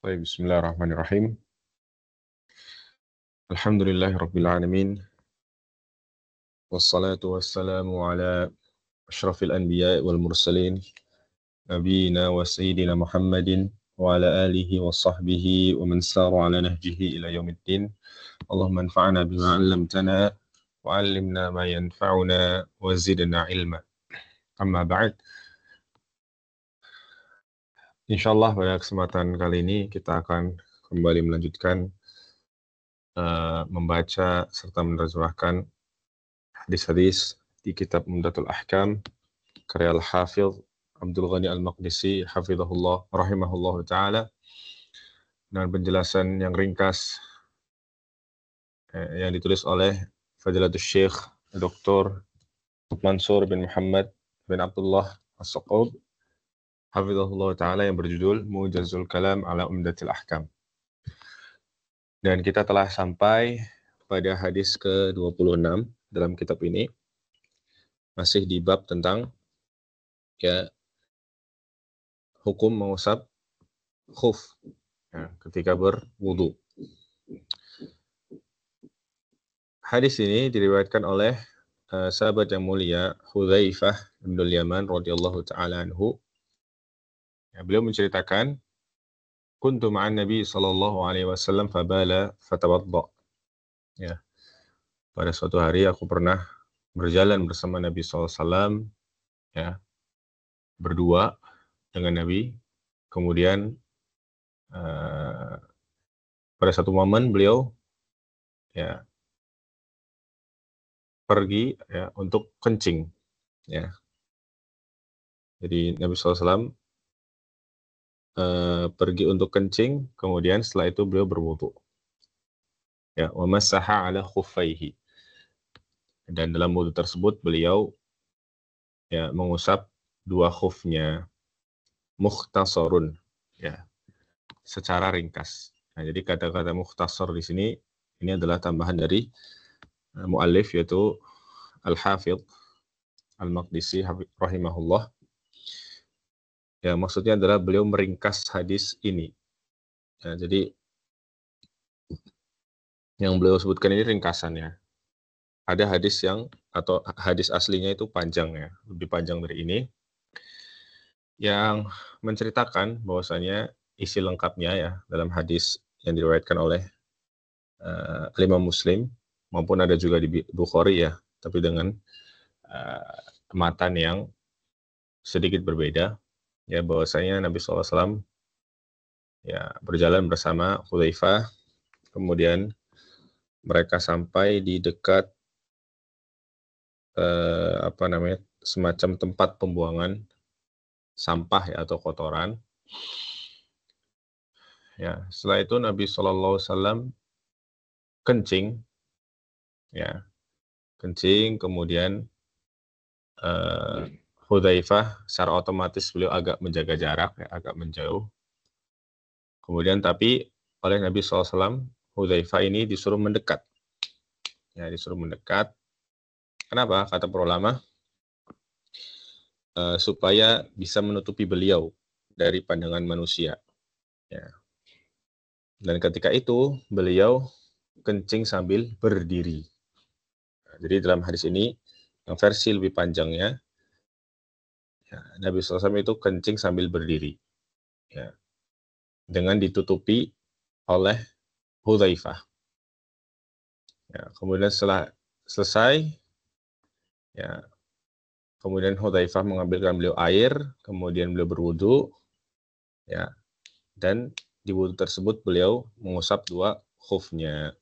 Baik, bismillahirrahmanirrahim. Alhamdulillahirabbil alamin. Wassalatu wassalamu ala asyrafil anbiya'i wal mursalin nabiyina wa sayyidina Muhammadin wa ala alihi wa sahbihi wa man sara ala nahjihi ila yaumiddin. Allahumma anfa'na bima 'allamtana wa 'allimna ma yanfa'una wa zidna ilma. Amma ba'd. Insyaallah pada kesempatan kali ini kita akan kembali melanjutkan membaca serta menerjemahkan hadis-hadis di kitab Umdatul Ahkam karya Al-Hafidh Abdul Ghani Al-Maqdisi hafizahullah rahimahullah taala dengan penjelasan yang ringkas yang ditulis oleh Fadilatul Syekh Dr. Mansur bin Muhammad bin Abdullah As-Saqab hafizahullah taala yang berjudul Mujazul Kalam ala Umdatil Ahkam. Dan kita telah sampai pada hadis ke-26 dalam kitab ini, masih di bab tentang hukum mengusap khuf ketika berwudu. Hadis ini diriwayatkan oleh sahabat yang mulia Hudzaifah bin Yaman radhiyallahu taala anhu. Beliau menceritakan, kuntu ma'an Nabi sallallahu alaihi wasallam fabala fatawadda. Pada suatu hari aku pernah berjalan bersama Nabi sallallahu alaihi wasallam, berdua dengan Nabi. Kemudian pada satu momen beliau pergi untuk kencing. Jadi Nabi SAW pergi untuk kencing, kemudian setelah itu beliau berwudu. Wa masaha ala khuffaihi. Dan dalam wudu tersebut beliau mengusap dua khufnya, mukhtasarun, secara ringkas. Nah, jadi kata-kata mukhtasar di sini ini adalah tambahan dari muallif, yaitu Al-Hafidh Al-Maqdisi rahimahullah. Maksudnya adalah beliau meringkas hadis ini. Jadi yang beliau sebutkan ini ringkasannya. Ada hadis atau hadis aslinya itu panjang, lebih panjang dari ini, yang menceritakan bahwasanya isi lengkapnya dalam hadis yang diriwayatkan oleh Imam Muslim, maupun ada juga di Bukhari tapi dengan matan yang sedikit berbeda, bahwasanya Nabi SAW berjalan bersama Hudzaifah, kemudian mereka sampai di dekat semacam tempat pembuangan sampah atau kotoran. Setelah itu Nabi SAW kencing, kemudian Hudzaifah secara otomatis beliau agak menjaga jarak, agak menjauh. Kemudian tapi oleh Nabi SAW, Hudzaifah ini disuruh mendekat. Disuruh mendekat. Kenapa? Kata para ulama, supaya bisa menutupi beliau dari pandangan manusia. Dan ketika itu beliau kencing sambil berdiri. Jadi dalam hadis ini, yang versi lebih panjangnya, Nabi SAW itu kencing sambil berdiri, dengan ditutupi oleh Hudzaifah. Kemudian setelah selesai, kemudian Hudzaifah mengambilkan beliau air, kemudian beliau berwudu, dan di wudu tersebut beliau mengusap dua khufnya.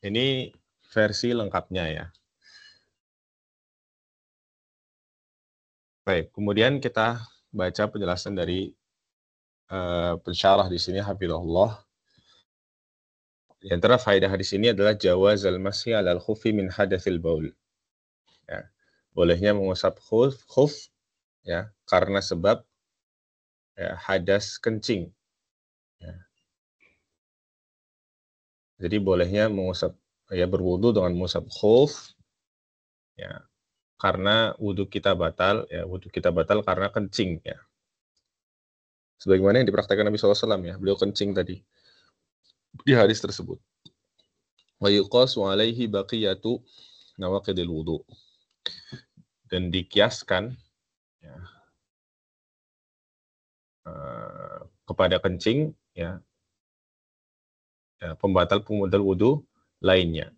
Ini versi lengkapnya Baik, kemudian kita baca penjelasan dari pensyarah di sini, hafizahullah. Di antara faedah hadis ini adalah jawazal masyi 'alal khuffi min hadatsil baul. Bolehnya mengusap khuf karena sebab hadas kencing. Jadi bolehnya mengusap berwudu dengan mengusap khuf karena wudu kita batal, wudu kita batal karena kencing Sebagaimana yang dipraktikkan Nabi SAW ya, beliau kencing tadi di hadis tersebut. Wa yuqasu alaihi baqiyatu nawaqidil wudu. Dan dikiaskan ya, kepada kencing ya, pembatal wudu lainnya.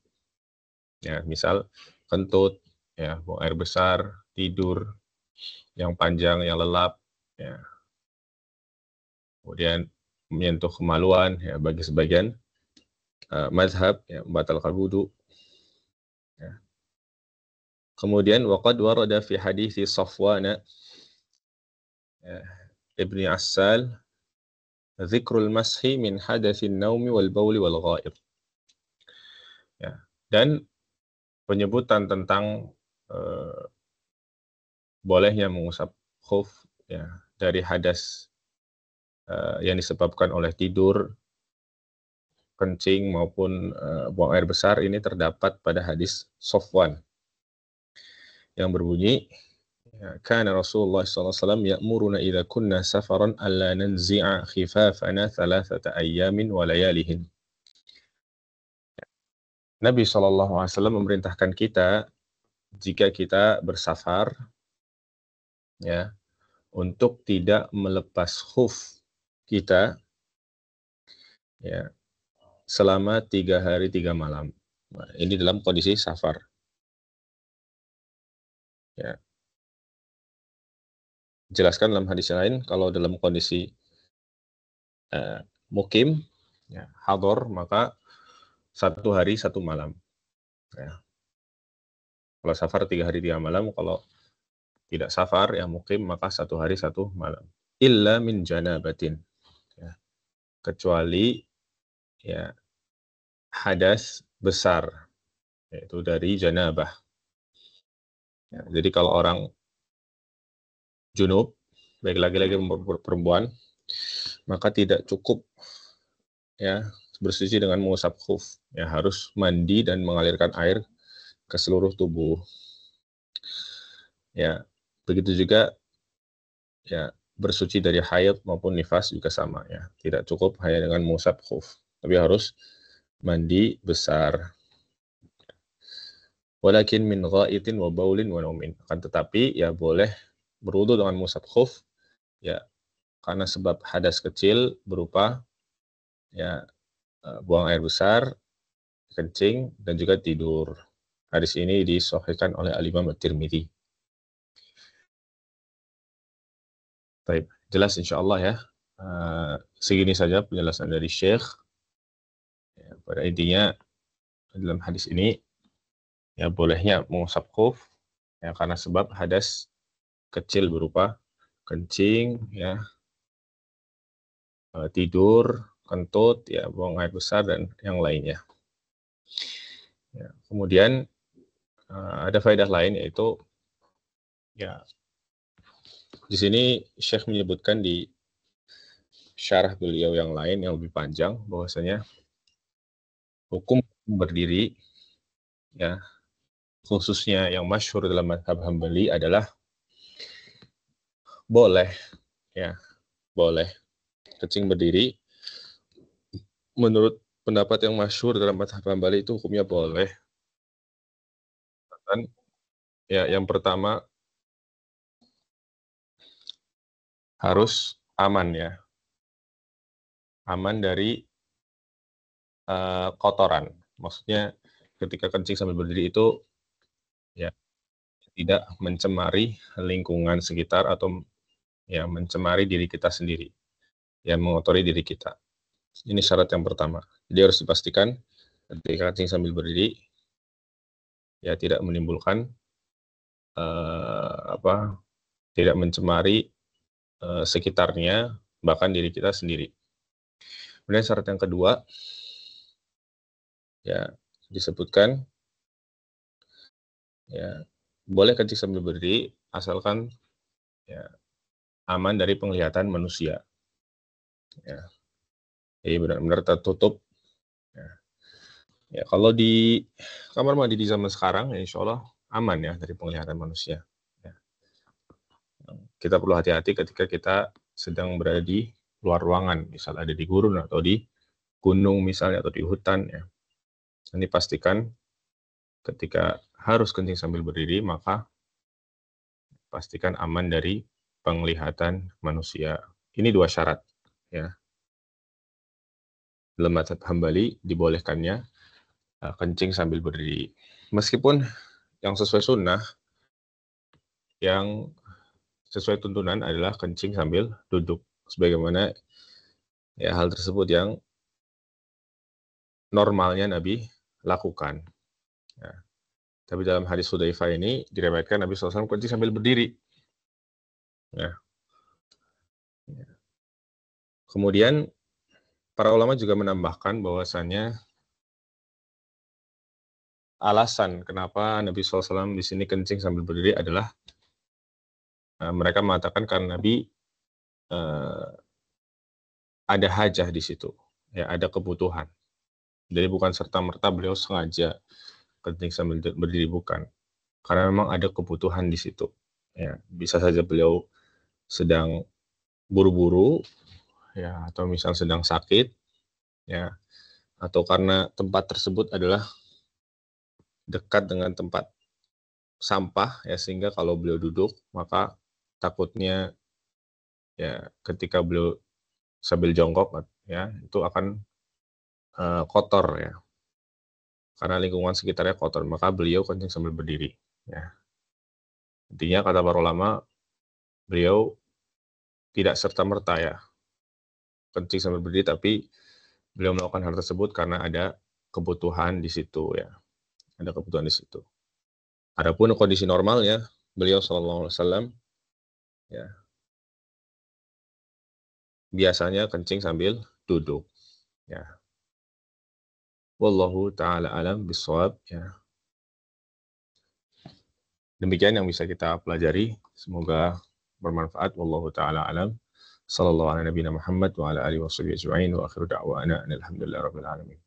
Ya, misal kentut, ya, buang air besar, tidur yang panjang, yang lelap, ya. Kemudian menyentuh kemaluan, ya, bagi sebagian mazhab, ya, membatalkan wudu. Ya. Kemudian waqad warada fi hadithi Safwan ya, Ibni Assal dzikrul mashi min hadatsin naumi wal bauli wal ghaib. Ya. Dan penyebutan tentang bolehnya mengusap khuf ya, dari hadas yang disebabkan oleh tidur, kencing maupun buang air besar ini terdapat pada hadis Safwan yang berbunyi kana Rasulullah SAW ya'muruna idza kunna safaran alla nanzi'a khifafana thalathata ayyamin wa layalihin. Nabi SAW memerintahkan kita jika kita bersafar ya, untuk tidak melepas khuf kita ya, selama 3 hari 3 malam. Nah, ini dalam kondisi safar. Ya. Jelaskan dalam hadis yang lain, kalau dalam kondisi mukim, ya, hador, maka 1 hari 1 malam. Ya. Kalau safar 3 hari 3 malam, kalau tidak safar, ya mukim, maka 1 hari 1 malam. Illa min janabatin. Ya. Kecuali ya, hadas besar, yaitu dari janabah. Ya, jadi kalau orang junub, baik laki-laki maupun perempuan, maka tidak cukup ya bersuci dengan mengusap khuf, ya harus mandi dan mengalirkan air ke seluruh tubuh. Ya, begitu juga ya bersuci dari haid maupun nifas juga sama ya. Tidak cukup hanya dengan mengusap khuf, tapi harus mandi besar. Walakin min ghaitin wa baulin wa naumin. Akan tetapi ya boleh berwudu dengan mengusap khuf ya karena sebab hadas kecil berupa ya buang air besar, kencing, dan juga tidur. Hadis ini disahihkan oleh Al-Imam At-Tirmidzi. Baik, jelas insyaallah ya. Segini saja penjelasan dari Syekh. Ya, pada intinya dalam hadis ini ya bolehnya mengusap khuf ya karena sebab hadas kecil berupa kencing ya, tidur, kentut, ya buang air besar dan yang lainnya. Ya, kemudian ada faedah lain yaitu ya di sini Syekh menyebutkan di syarah beliau yang lain yang lebih panjang bahwasanya hukum berdiri ya khususnya yang masyhur dalam mazhab Hambali adalah boleh ya boleh kencing berdiri. Menurut pendapat yang masyhur dalam mazhab Hambali itu hukumnya boleh. Dan ya yang pertama harus aman ya. Aman dari kotoran. Maksudnya ketika kencing sambil berdiri itu ya tidak mencemari lingkungan sekitar atau ya mencemari diri kita sendiri. Ya mengotori diri kita. Ini syarat yang pertama. Jadi harus dipastikan ketika kencing sambil berdiri ya tidak menimbulkan tidak mencemari sekitarnya, bahkan diri kita sendiri. Kemudian syarat yang kedua, ya disebutkan, ya boleh kencing sambil berdiri, asalkan ya aman dari penglihatan manusia. Ya, jadi benar-benar tertutup. Ya. Ya, kalau di kamar mandi di zaman sekarang, ya insya Allah aman ya dari penglihatan manusia. Ya. Kita perlu hati-hati ketika kita sedang berada di luar ruangan, misal ada di gurun atau di gunung misalnya atau di hutan ya. Ini pastikan ketika harus kencing sambil berdiri, maka pastikan aman dari penglihatan manusia. Ini 2 syarat ya. Dalam mazhab Hambali dibolehkannya kencing sambil berdiri. Meskipun yang sesuai sunnah, yang sesuai tuntunan adalah kencing sambil duduk. Sebagaimana ya hal tersebut yang normalnya Nabi lakukan. Ya. Tapi dalam hadis Hudzaifah ini diriwayatkan Nabi SAW kencing sambil berdiri. Ya. Kemudian para ulama juga menambahkan bahwasannya alasan kenapa Nabi SAW di sini kencing sambil berdiri adalah mereka mengatakan karena Nabi ada hajah di situ, ya ada kebutuhan. Jadi bukan serta-merta beliau sengaja kencing sambil berdiri, bukan. Karena memang ada kebutuhan di situ. Ya, bisa saja beliau sedang buru-buru, ya, atau misal sedang sakit, ya, atau karena tempat tersebut adalah dekat dengan tempat sampah, ya, sehingga kalau beliau duduk, maka takutnya, ya, ketika beliau sambil jongkok, ya, itu akan kotor, ya, karena lingkungan sekitarnya kotor, maka beliau kencing sambil berdiri. Ya. Intinya kata para ulama, beliau tidak serta-merta ya kencing sambil berdiri, tapi beliau melakukan hal tersebut karena ada kebutuhan di situ ya, ada kebutuhan di situ. Adapun kondisi normalnya, beliau SAW ya biasanya kencing sambil duduk. Ya. Wallahu ta'ala alam bisawab ya. Demikian yang bisa kita pelajari. Semoga bermanfaat. Wallahu ta'ala alam. Sallallahu ala nabiyina Muhammad wa ala alihi wa sahbihi ajma'in wa akhiru da'wana alhamdulillahi rabbil alamin.